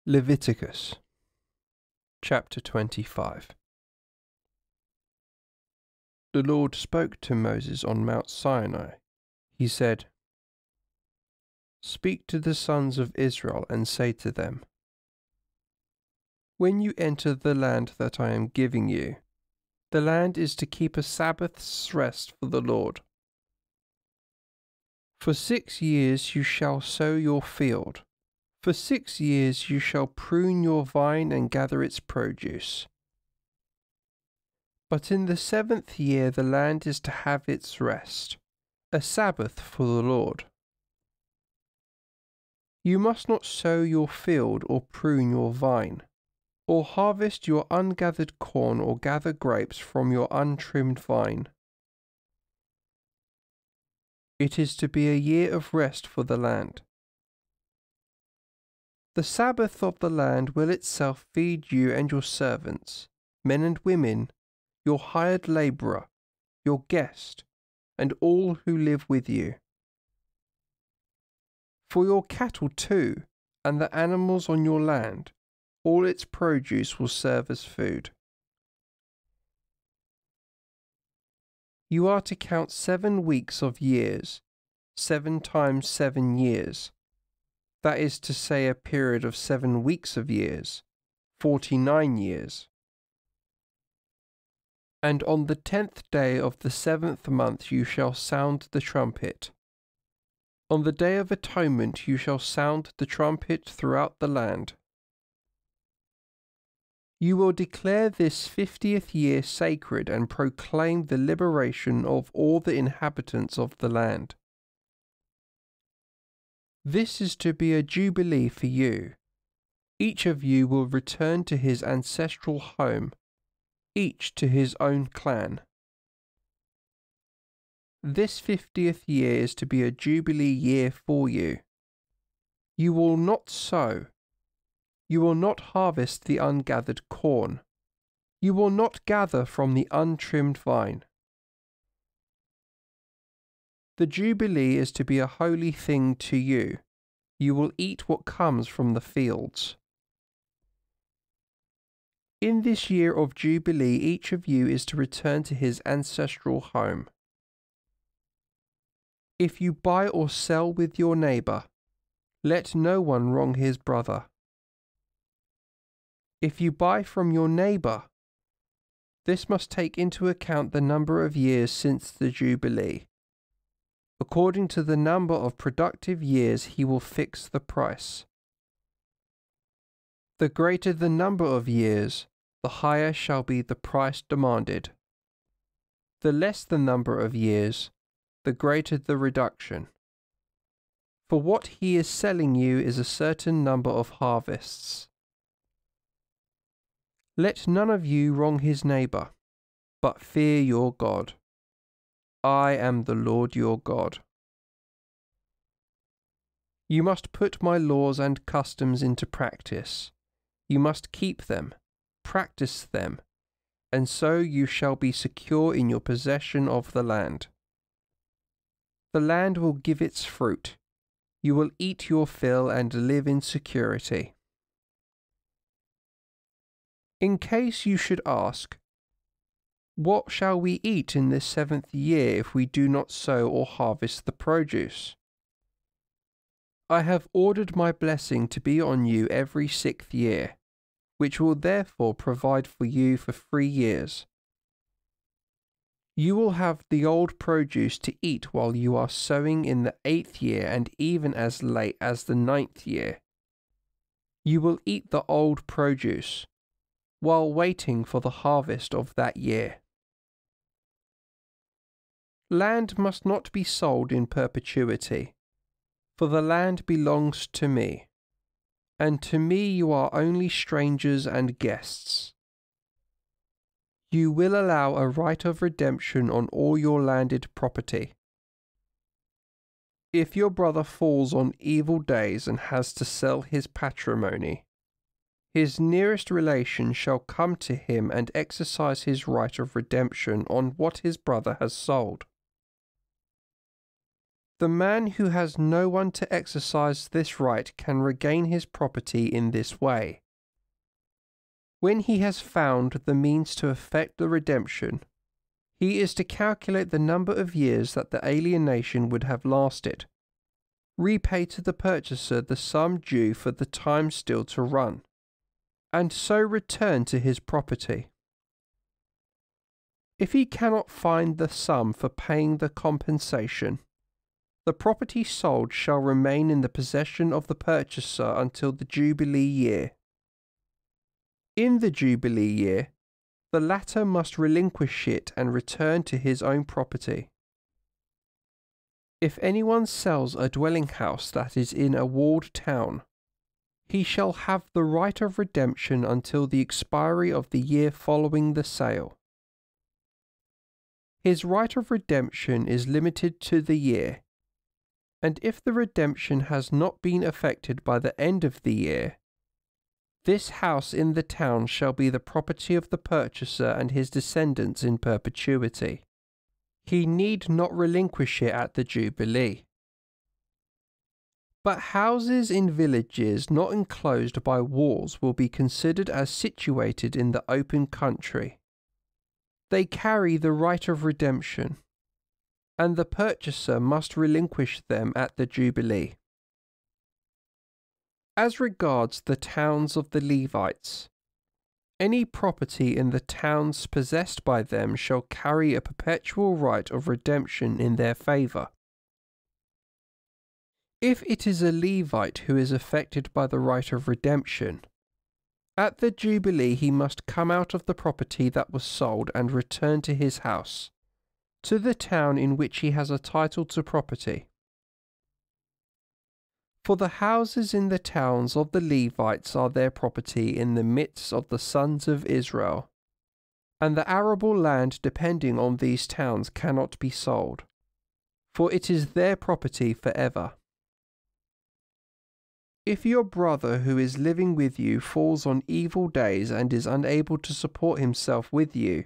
Leviticus chapter 25. The Lord spoke to Moses on Mount Sinai. He said, "Speak to the sons of Israel and say to them, when you enter the land that I am giving you, the land is to keep a Sabbath's rest for the Lord. For 6 years you shall sow your field. For 6 years you shall prune your vine and gather its produce. But in the 7th year the land is to have its rest, a Sabbath for the Lord. You must not sow your field or prune your vine, or harvest your ungathered corn or gather grapes from your untrimmed vine. It is to be a year of rest for the land. The Sabbath of the land will itself feed you and your servants, men and women, your hired labourer, your guest, and all who live with you. For your cattle too, and the animals on your land, all its produce will serve as food. You are to count 7 weeks of years, 7 times 7 years. That is to say, a period of 7 weeks of years, 49 years. And on the 10th day of the 7th month you shall sound the trumpet. On the day of atonement you shall sound the trumpet throughout the land. You will declare this 50th year sacred and proclaim the liberation of all the inhabitants of the land. This is to be a jubilee for you. Each of you will return to his ancestral home, each to his own clan. This 50th year is to be a jubilee year for you. You will not sow. You will not harvest the ungathered corn. You will not gather from the untrimmed vine. The Jubilee is to be a holy thing to you. You will eat what comes from the fields. In this year of Jubilee, each of you is to return to his ancestral home. If you buy or sell with your neighbour, let no one wrong his brother. If you buy from your neighbour, this must take into account the number of years since the Jubilee. According to the number of productive years he will fix the price. The greater the number of years, the higher shall be the price demanded. The less the number of years, the greater the reduction. For what he is selling you is a certain number of harvests. Let none of you wrong his neighbour, but fear your God. I am the Lord your God. You must put my laws and customs into practice. You must keep them, practice them, and so you shall be secure in your possession of the land. The land will give its fruit. You will eat your fill and live in security. In case you should ask, what shall we eat in this 7th year if we do not sow or harvest the produce? I have ordered my blessing to be on you every 6th year, which will therefore provide for you for 3 years. You will have the old produce to eat while you are sowing in the 8th year and even as late as the 9th year. You will eat the old produce, while waiting for the harvest of that year. Land must not be sold in perpetuity, for the land belongs to me, and to me you are only strangers and guests. You will allow a right of redemption on all your landed property. If your brother falls on evil days and has to sell his patrimony, his nearest relation shall come to him and exercise his right of redemption on what his brother has sold. The man who has no one to exercise this right can regain his property in this way. When he has found the means to effect the redemption, he is to calculate the number of years that the alienation would have lasted, repay to the purchaser the sum due for the time still to run, and so return to his property. If he cannot find the sum for paying the compensation, the property sold shall remain in the possession of the purchaser until the Jubilee year. In the Jubilee year, the latter must relinquish it and return to his own property. If anyone sells a dwelling house that is in a walled town, he shall have the right of redemption until the expiry of the year following the sale. His right of redemption is limited to the year, and if the redemption has not been effected by the end of the year, this house in the town shall be the property of the purchaser and his descendants in perpetuity. He need not relinquish it at the Jubilee. But houses in villages not enclosed by walls will be considered as situated in the open country. They carry the right of redemption, and the purchaser must relinquish them at the Jubilee. As regards the towns of the Levites, any property in the towns possessed by them shall carry a perpetual right of redemption in their favour. If it is a Levite who is affected by the right of redemption, at the Jubilee he must come out of the property that was sold and return to his house, to the town in which he has a title to property. For the houses in the towns of the Levites are their property in the midst of the sons of Israel, and the arable land depending on these towns cannot be sold, for it is their property forever. If your brother who is living with you falls on evil days and is unable to support himself with you,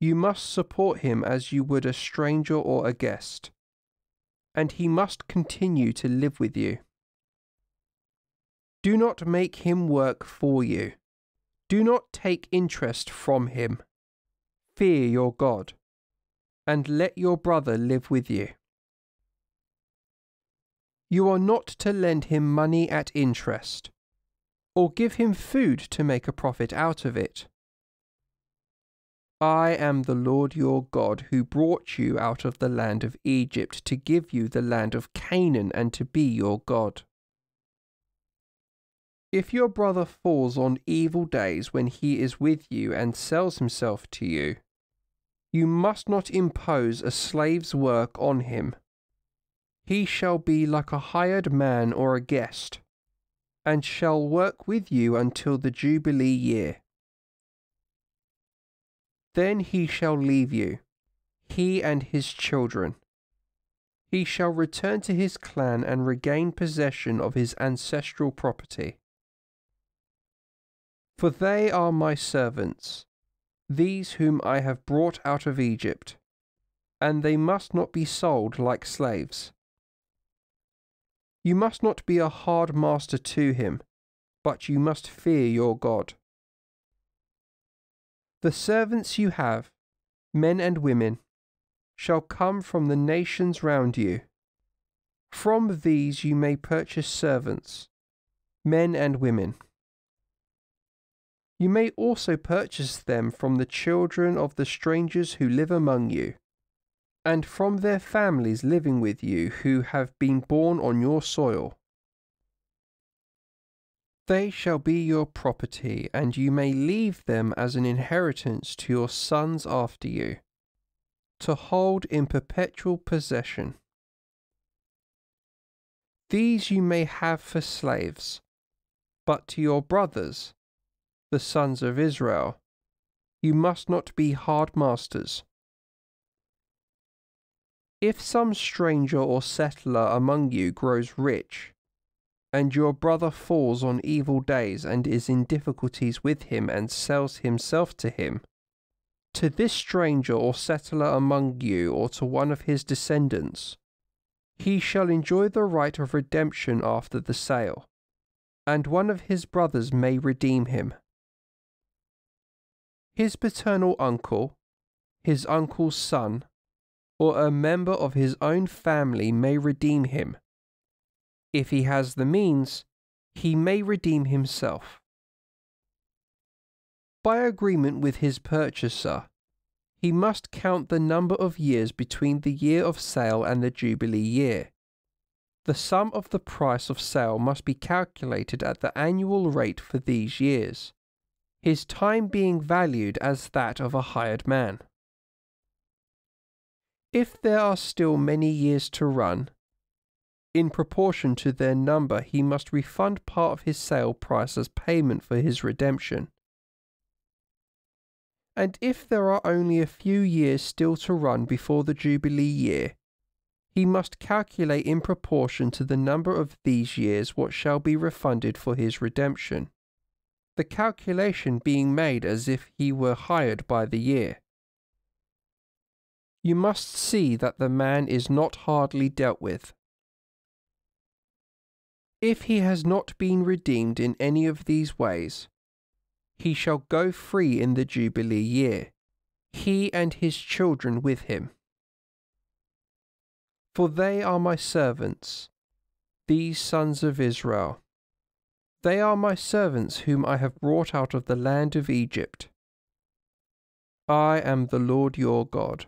you must support him as you would a stranger or a guest, and he must continue to live with you. Do not make him work for you. Do not take interest from him. Fear your God, and let your brother live with you. You are not to lend him money at interest, or give him food to make a profit out of it. I am the Lord your God who brought you out of the land of Egypt to give you the land of Canaan and to be your God. If your brother falls on evil days when he is with you and sells himself to you, you must not impose a slave's work on him. He shall be like a hired man or a guest, and shall work with you until the Jubilee year. Then he shall leave you, he and his children. He shall return to his clan and regain possession of his ancestral property. For they are my servants, these whom I have brought out of Egypt, and they must not be sold like slaves. You must not be a hard master to him, but you must fear your God. The servants you have, men and women, shall come from the nations round you. From these you may purchase servants, men and women. You may also purchase them from the children of the strangers who live among you, and from their families living with you who have been born on your soil. They shall be your property, and you may leave them as an inheritance to your sons after you, to hold in perpetual possession. These you may have for slaves, but to your brothers, the sons of Israel, you must not be hard masters. If some stranger or settler among you grows rich, and your brother falls on evil days and is in difficulties with him and sells himself to him, to this stranger or settler among you or to one of his descendants, he shall enjoy the right of redemption after the sale, and one of his brothers may redeem him. His paternal uncle, his uncle's son, or a member of his own family may redeem him. If he has the means, he may redeem himself. By agreement with his purchaser, he must count the number of years between the year of sale and the Jubilee year. The sum of the price of sale must be calculated at the annual rate for these years, his time being valued as that of a hired man. If there are still many years to run, in proportion to their number he must refund part of his sale price as payment for his redemption. And if there are only a few years still to run before the Jubilee year, he must calculate in proportion to the number of these years what shall be refunded for his redemption, the calculation being made as if he were hired by the year. You must see that the man is not hardly dealt with. If he has not been redeemed in any of these ways, he shall go free in the Jubilee year, he and his children with him. For they are my servants, these sons of Israel. They are my servants whom I have brought out of the land of Egypt. I am the Lord your God.